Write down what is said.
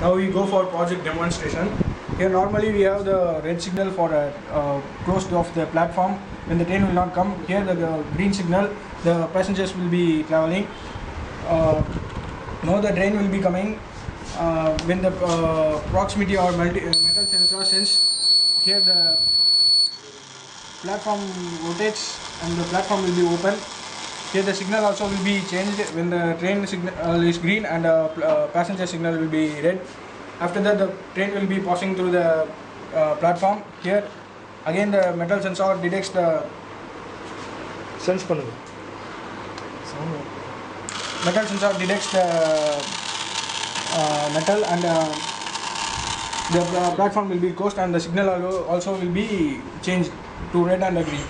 Now we go for project demonstration. Here normally we have the red signal for close of the platform when the train will not come. Here the green signal, the passengers will be traveling. Now the train will be coming when the proximity or metal sensor sense. Here the platform rotates and the platform will be open. Here the signal also will be changed when the train signal is green and passenger signal will be red. After that the train will be passing through the platform. Here again the metal sensor detects the sense பண்ணுங்க metal sensor detects the metal and the platform will be closed and the signal also will be changed to red and green.